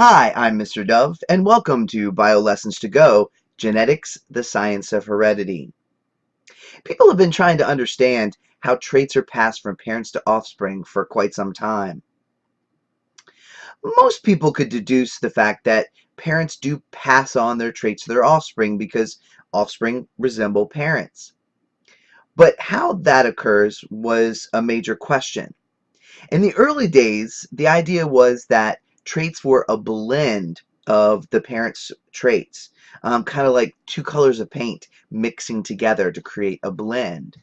Hi, I'm Mr. Dove, and welcome to Bio Lessons to Go, Genetics, the Science of Heredity. People have been trying to understand how traits are passed from parents to offspring for quite some time. Most people could deduce the fact that parents do pass on their traits to their offspring because offspring resemble parents. But how that occurs was a major question. In the early days, the idea was that traits were a blend of the parent's traits, kind of like two colors of paint mixing together to create a blend.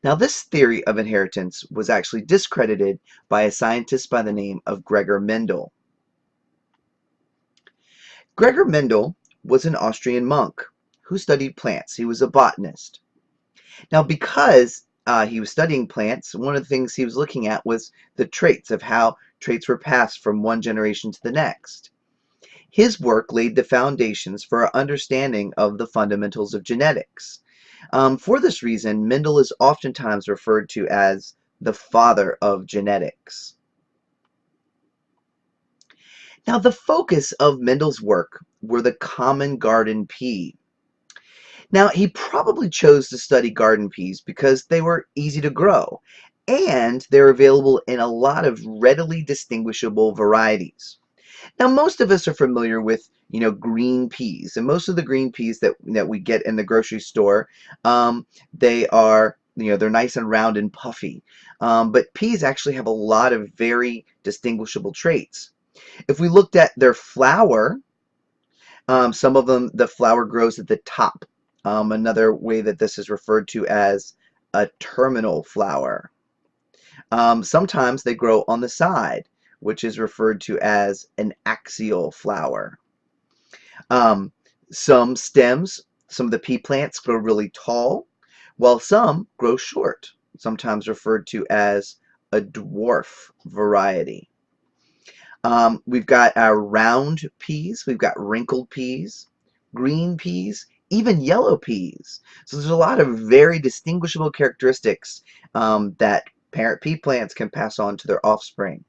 Now, this theory of inheritance was actually discredited by a scientist by the name of Gregor Mendel. Gregor Mendel was an Austrian monk who studied plants. He was a botanist. Now, because he was studying plants, one of the things he was looking at was the traits of how traits were passed from one generation to the next. His work laid the foundations for our understanding of the fundamentals of genetics. For this reason, Mendel is oftentimes referred to as the father of genetics. Now, the focus of Mendel's work were the common garden pea. Now, he probably chose to study garden peas because they were easy to grow and they're available in a lot of readily distinguishable varieties. Now, most of us are familiar with, green peas, and most of the green peas that we get in the grocery store, they are, they're nice and round and puffy. But peas actually have a lot of very distinguishable traits. If we looked at their flower, some of them, the flower grows at the top. Another way that this is referred to as a terminal flower. Sometimes they grow on the side, which is referred to as an axial flower. Um, some stems, some of the pea plants grow really tall, while some grow short, sometimes referred to as a dwarf variety. We've got our round peas, we've got wrinkled peas, green peas, even yellow peas. So there's a lot of very distinguishable characteristics that parent pea plants can pass on to their offspring.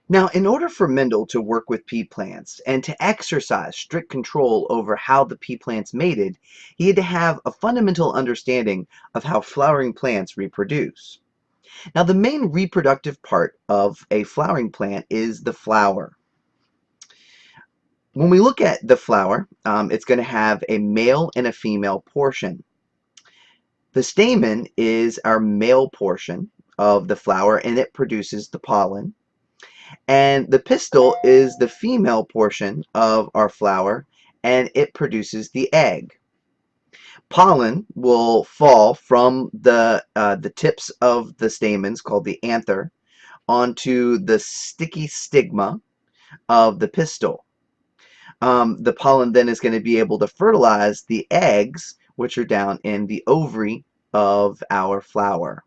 Now, in order for Mendel to work with pea plants and to exercise strict control over how the pea plants mated, he had to have a fundamental understanding of how flowering plants reproduce. Now, the main reproductive part of a flowering plant is the flower. When we look at the flower, it's going to have a male and a female portion. The stamen is our male portion of the flower, and it produces the pollen. And the pistil is the female portion of our flower, and it produces the egg. Pollen will fall from the tips of the stamens, called the anther, onto the sticky stigma of the pistil. The pollen then is going to be able to fertilize the eggs, which are down in the ovary of our flower.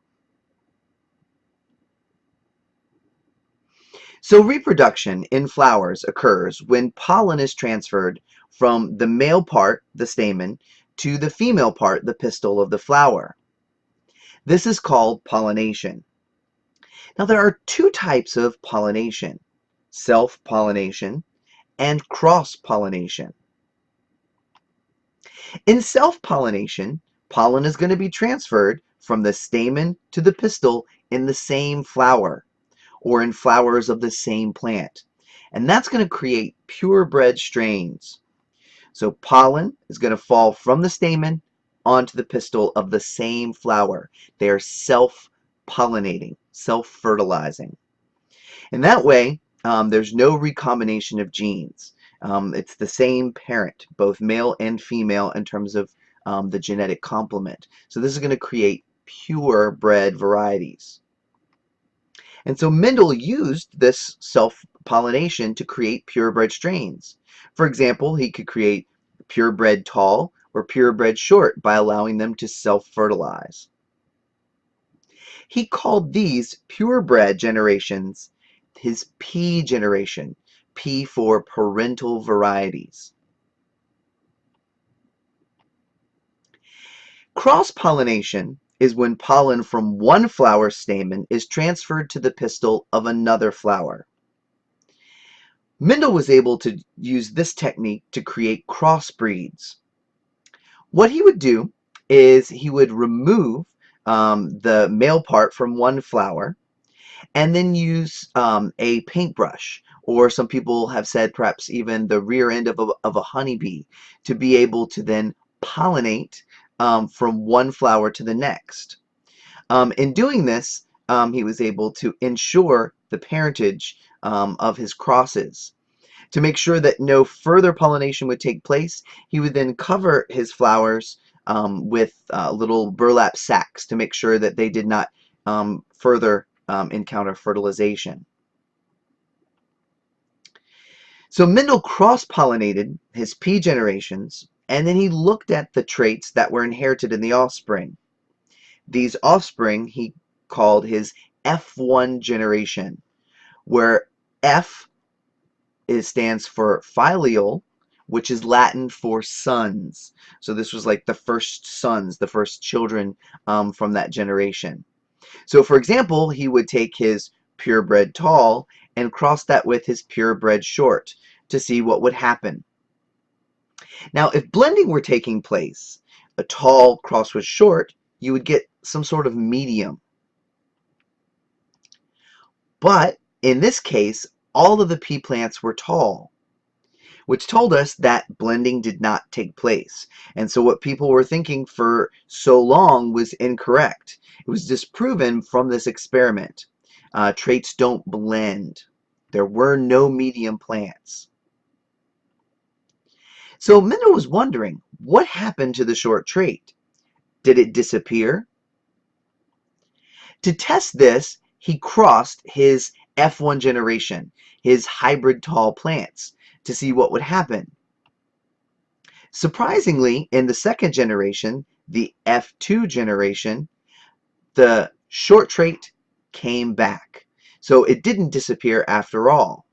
So reproduction in flowers occurs when pollen is transferred from the male part, the stamen, to the female part, the pistil of the flower. This is called pollination. Now, there are two types of pollination: self-pollination and cross-pollination. In self-pollination, pollen is going to be transferred from the stamen to the pistil in the same flower, or in flowers of the same plant. And that's going to create purebred strains. So pollen is going to fall from the stamen onto the pistil of the same flower. They are self-pollinating, self-fertilizing. In that way, there's no recombination of genes. It's the same parent, both male and female, in terms of the genetic complement. So this is going to create purebred varieties. And so Mendel used this self-pollination to create purebred strains. For example, he could create purebred tall or purebred short by allowing them to self-fertilize. He called these purebred generations his P generation, P for parental varieties. Cross-pollination is when pollen from one flower stamen is transferred to the pistil of another flower. Mendel was able to use this technique to create crossbreeds. What he would do is he would remove the male part from one flower and then use a paintbrush, or some people have said perhaps even the rear end of a honeybee, to be able to then pollinate from one flower to the next. In doing this, he was able to ensure the parentage of his crosses. To make sure that no further pollination would take place, he would then cover his flowers with little burlap sacks to make sure that they did not further encounter fertilization. So Mendel cross-pollinated his pea generations, and then he looked at the traits that were inherited in the offspring. These offspring he called his F1 generation, where F stands for filial, which is Latin for sons. So this was like the first sons, the first children from that generation. So for example, he would take his purebred tall and cross that with his purebred short to see what would happen. Now, if blending were taking place, a tall crossed with short, you would get some sort of medium. But in this case, all of the pea plants were tall, which told us that blending did not take place. And so what people were thinking for so long was incorrect. It was disproven from this experiment. Traits don't blend. There were no medium plants. So Mendel was wondering, what happened to the short trait? Did it disappear? To test this, he crossed his F1 generation, his hybrid tall plants, to see what would happen. Surprisingly, in the second generation, the F2 generation, the short trait came back. So it didn't disappear after all.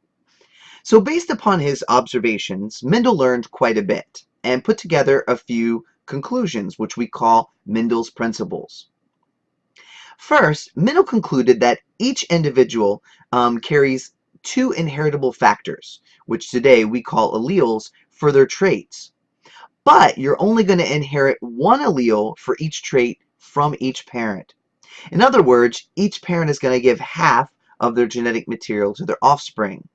So based upon his observations, Mendel learned quite a bit and put together a few conclusions, which we call Mendel's principles. First, Mendel concluded that each individual carries two inheritable factors, which today we call alleles, for their traits. But you're only going to inherit one allele for each trait from each parent. In other words, each parent is going to give half of their genetic material to their offspring.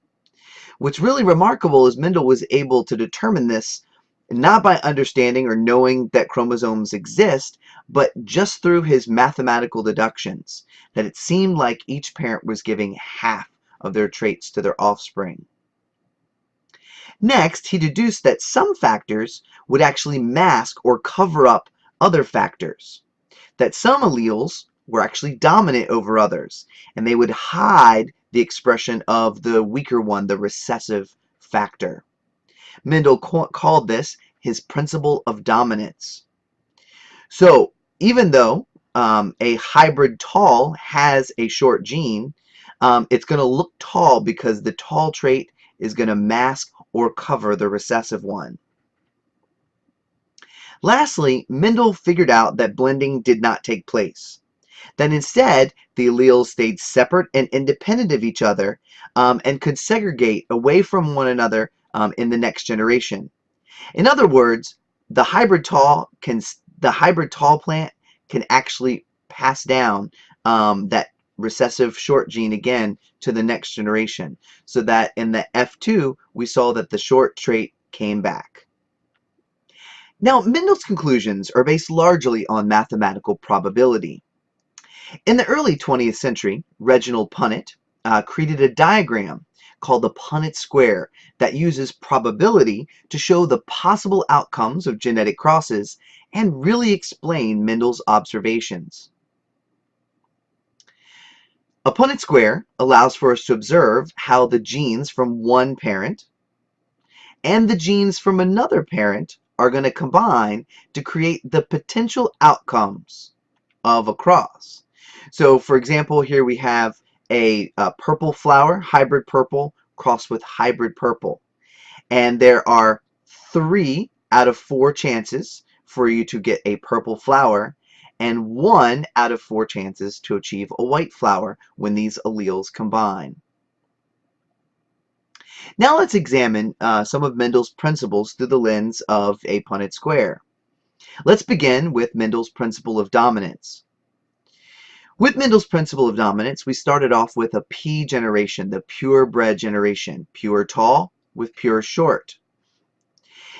What's really remarkable is Mendel was able to determine this not by understanding or knowing that chromosomes exist, but just through his mathematical deductions, that it seemed like each parent was giving half of their traits to their offspring. Next, he deduced that some factors would actually mask or cover up other factors, that some alleles were actually dominant over others, and they would hide the expression of the weaker one, the recessive factor. Mendel called this his principle of dominance. So even though a hybrid tall has a short gene, it's going to look tall because the tall trait is going to mask or cover the recessive one. Lastly, Mendel figured out that blending did not take place, that instead the alleles stayed separate and independent of each other and could segregate away from one another in the next generation. In other words, the hybrid tall plant can actually pass down that recessive short gene again to the next generation, so that in the F2 we saw that the short trait came back. Now, Mendel's conclusions are based largely on mathematical probability. In the early 20th century, Reginald Punnett created a diagram called the Punnett square that uses probability to show the possible outcomes of genetic crosses and really explain Mendel's observations. A Punnett square allows for us to observe how the genes from one parent and the genes from another parent are going to combine to create the potential outcomes of a cross. So for example, here we have a purple flower, hybrid purple, crossed with hybrid purple. And there are 3 out of 4 chances for you to get a purple flower, and 1 out of 4 chances to achieve a white flower when these alleles combine. Now let's examine some of Mendel's principles through the lens of a Punnett square. Let's begin with Mendel's principle of dominance. With Mendel's principle of dominance, we started off with a P generation, the purebred generation, pure tall with pure short.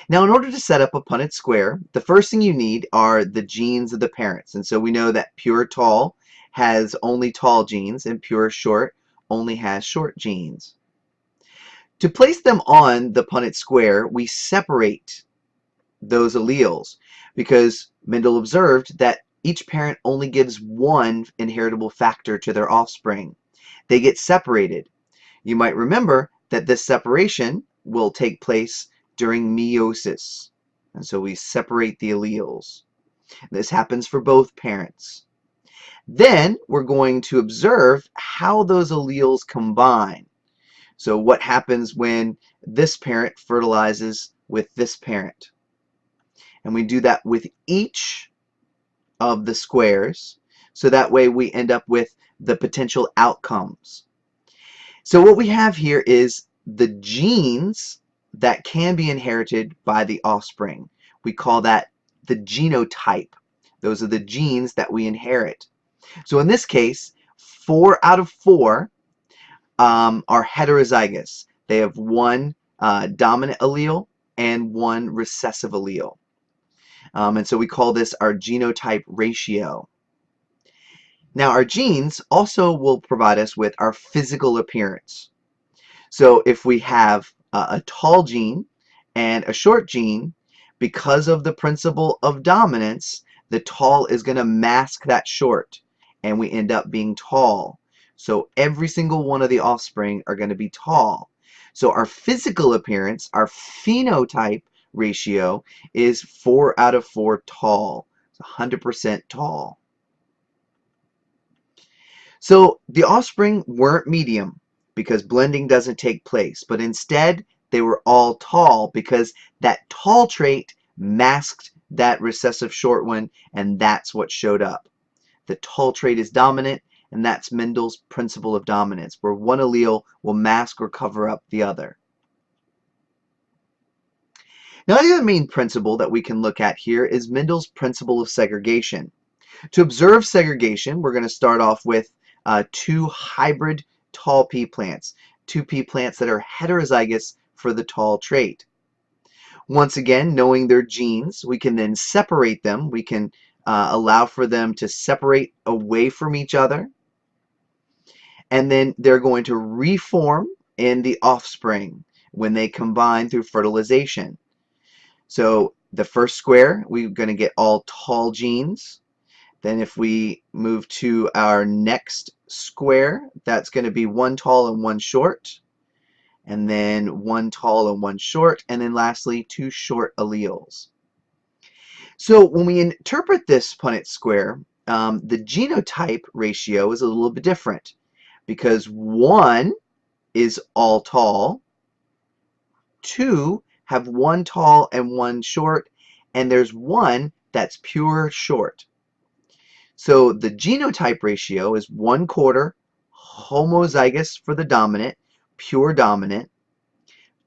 Now, in order to set up a Punnett square, the first thing you need are the genes of the parents. And so we know that pure tall has only tall genes and pure short only has short genes. To place them on the Punnett square, we separate those alleles because Mendel observed that each parent only gives one inheritable factor to their offspring. They get separated. You might remember that this separation will take place during meiosis. And so we separate the alleles. This happens for both parents. Then we're going to observe how those alleles combine. So what happens when this parent fertilizes with this parent? And we do that with each of the squares, so that way we end up with the potential outcomes. So what we have here is the genes that can be inherited by the offspring. We call that the genotype. Those are the genes that we inherit. So in this case, 4 out of 4 are heterozygous. They have one dominant allele and one recessive allele. And so we call this our genotype ratio. Now our genes also will provide us with our physical appearance. So if we have a tall gene and a short gene, because of the principle of dominance, the tall is going to mask that short, and we end up being tall. So every single one of the offspring are going to be tall. So our physical appearance, our phenotype ratio, is 4 out of 4 tall. It's 100% tall. So the offspring weren't medium because blending doesn't take place, but instead they were all tall because that tall trait masked that recessive short one, and that's what showed up. The tall trait is dominant, and that's Mendel's principle of dominance, where one allele will mask or cover up the other. Now, the other main principle that we can look at here is Mendel's principle of segregation. To observe segregation, we're going to start off with 2 hybrid tall pea plants, 2 pea plants that are heterozygous for the tall trait. Once again, knowing their genes, we can then separate them. We can allow for them to separate away from each other, and then they're going to reform in the offspring when they combine through fertilization. So the first square, we're going to get all tall genes. Then if we move to our next square, that's going to be 1 tall and 1 short, and then 1 tall and 1 short, and then lastly 2 short alleles. So when we interpret this Punnett square, the genotype ratio is a little bit different because 1 is all tall, 2 have 1 tall and 1 short, and there's 1 that's pure short. So the genotype ratio is 1/4 homozygous for the dominant, pure dominant,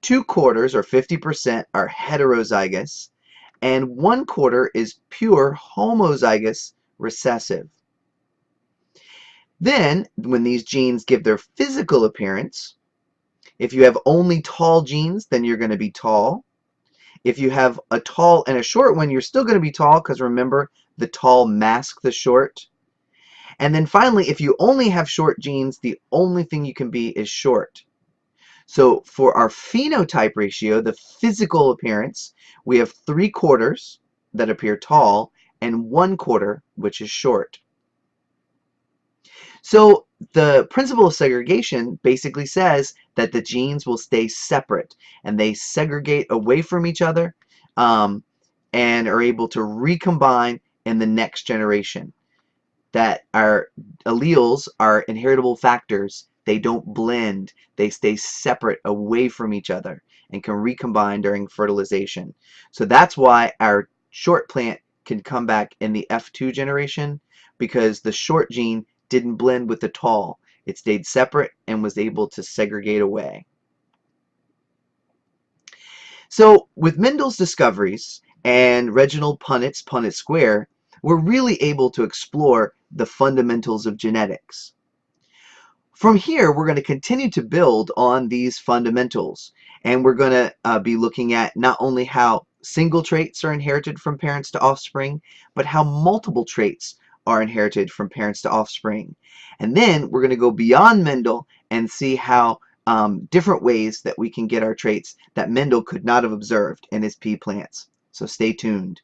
2/4 or 50% are heterozygous, and 1/4 is pure homozygous recessive. Then, when these genes give their physical appearance, if you have only tall genes, then you're going to be tall. If you have a tall and a short one, you're still going to be tall because remember, the tall mask the short. And then finally, if you only have short genes, the only thing you can be is short. So for our phenotype ratio, the physical appearance, we have 3/4 that appear tall and 1/4 which is short. So the principle of segregation basically says that the genes will stay separate and they segregate away from each other and are able to recombine in the next generation. That our alleles are inheritable factors. They don't blend. They stay separate away from each other and can recombine during fertilization. So that's why our short plant can come back in the F2 generation, because the short gene didn't blend with the tall. It stayed separate and was able to segregate away. So with Mendel's discoveries and Reginald Punnett's Punnett square, we're really able to explore the fundamentals of genetics. From here, we're going to continue to build on these fundamentals, and we're going to be looking at not only how single traits are inherited from parents to offspring, but how multiple traits are inherited from parents to offspring. And then we're going to go beyond Mendel and see how different ways that we can get our traits that Mendel could not have observed in his pea plants. So stay tuned.